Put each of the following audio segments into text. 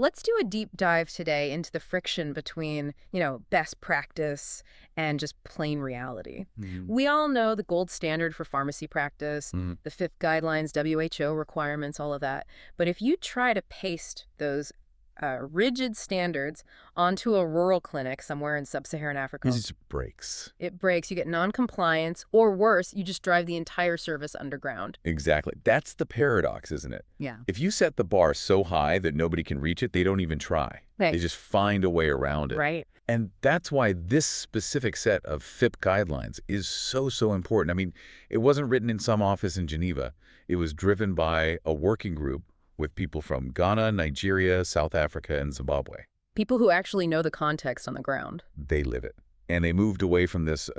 Let's do a deep dive today into the friction between, best practice and just plain reality. Mhm. We all know the gold standard for pharmacy practice, Mhm. the fifth guidelines, WHO requirements, all of that. But if you try to paste those rigid standards onto a rural clinic somewhere in sub-Saharan It Africa, just breaks. it breaks. You get non-compliance, or worse, you just drive the entire service underground. Exactly. That's the paradox, isn't it? Yeah. If you set the bar so high that nobody can reach it, they don't even try. They Right. just find a way around it. Right. And that's why this specific set of FIP guidelines is so important. I mean, it wasn't written in some office in Geneva. It was driven by a working group with people from Ghana, Nigeria, South Africa, and Zimbabwe. People who actually know the context on the ground. They live it. And they moved away from this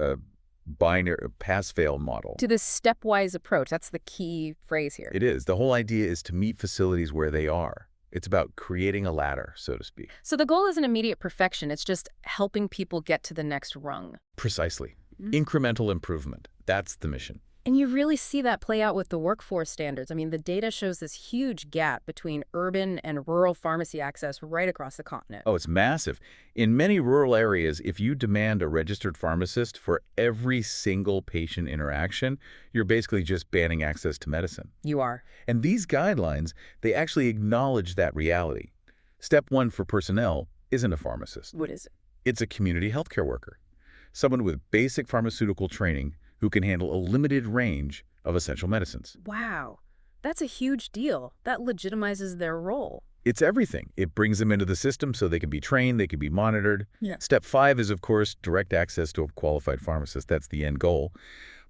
binary pass-fail model. To this stepwise approach. That's the key phrase here. It is. The whole idea is to meet facilities where they are. It's about creating a ladder, so to speak. So the goal isn't immediate perfection. It's just helping people get to the next rung. Precisely. Mhm. Incremental improvement. That's the mission. And you really see that play out with the workforce standards. I mean, the data shows this huge gap between urban and rural pharmacy access right across the continent. Oh, it's massive. In many rural areas, if you demand a registered pharmacist for every single patient interaction, you're basically just banning access to medicine. You are. And these guidelines, they actually acknowledge that reality. Step one for personnel isn't a pharmacist. What is it? It's a community healthcare worker, someone with basic pharmaceutical training who can handle a limited range of essential medicines. Wow. That's a huge deal. That legitimizes their role. It's everything. It brings them into the system so they can be trained, they can be monitored. Yeah. Step five is, of course, direct access to a qualified pharmacist. That's the end goal.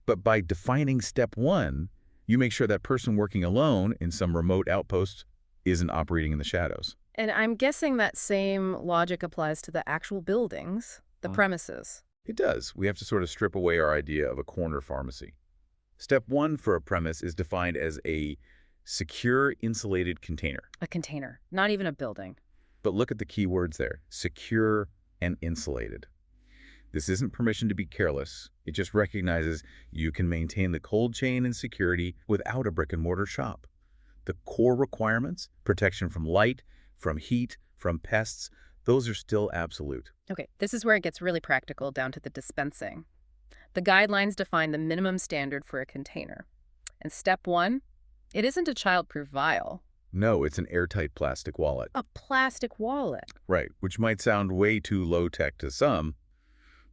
But by defining step one, you make sure that person working alone in some remote outpost isn't operating in the shadows. And I'm guessing that same logic applies to the actual buildings, the premises. It does. We have to sort of strip away our idea of a corner pharmacy. Step one for a premise is defined as a secure, insulated container. A container, not even a building. But look at the key words there, secure and insulated. This isn't permission to be careless. It just recognizes you can maintain the cold chain and security without a brick-and-mortar shop. The core requirements, protection from light, from heat, from pests, those are still absolute. Okay, this is where it gets really practical down to the dispensing. The guidelines define the minimum standard for a container. And step one, it isn't a childproof vial. No, it's an airtight plastic wallet. A plastic wallet. Right, which might sound way too low-tech to some,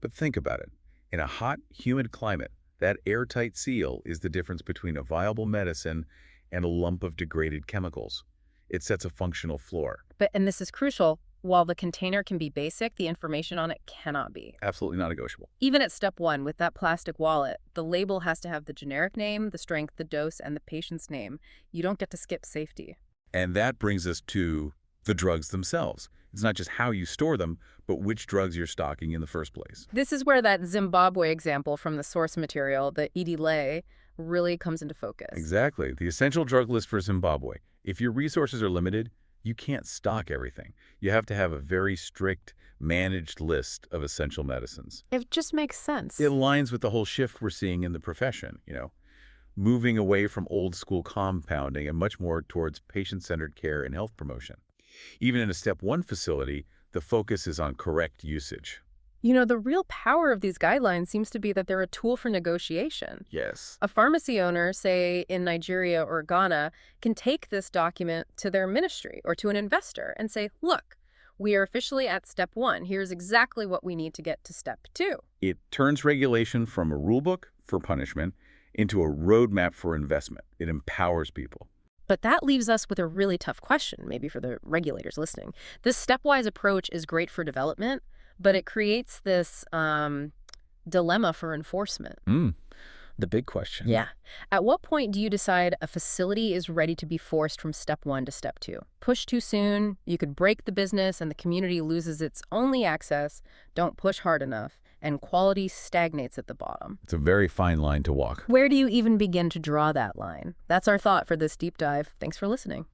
but think about it. In a hot, humid climate, that airtight seal is the difference between a viable medicine and a lump of degraded chemicals. It sets a functional floor. And this is crucial, while the container can be basic, the information on it cannot be. Absolutely not negotiable. Even at step one, with that plastic wallet, the label has to have the generic name, the strength, the dose, and the patient's name. You don't get to skip safety. And that brings us to the drugs themselves. It's not just how you store them, but which drugs you're stocking in the first place. This is where that Zimbabwe example from the source material, the ED-LAY, really comes into focus. Exactly. The essential drug list for Zimbabwe. If your resources are limited, you can't stock everything. You have to have a very strict, managed list of essential medicines. It just makes sense. It aligns with the whole shift we're seeing in the profession, moving away from old school compounding and much more towards patient-centered care and health promotion. Even in a step one facility, the focus is on correct usage. The real power of these guidelines seems to be that they're a tool for negotiation. Yes. A pharmacy owner, say in Nigeria or Ghana, can take this document to their ministry or to an investor and say, look, we are officially at step one. Here's exactly what we need to get to step two. It turns regulation from a rulebook for punishment into a roadmap for investment. It empowers people. But that leaves us with a really tough question, maybe for the regulators listening. This stepwise approach is great for development, but it creates this dilemma for enforcement. The big question. Yeah. At what point do you decide a facility is ready to be forced from step one to step two? Push too soon, you could break the business and the community loses its only access. Don't push hard enough, and quality stagnates at the bottom. It's a very fine line to walk. Where do you even begin to draw that line? That's our thought for this deep dive. Thanks for listening.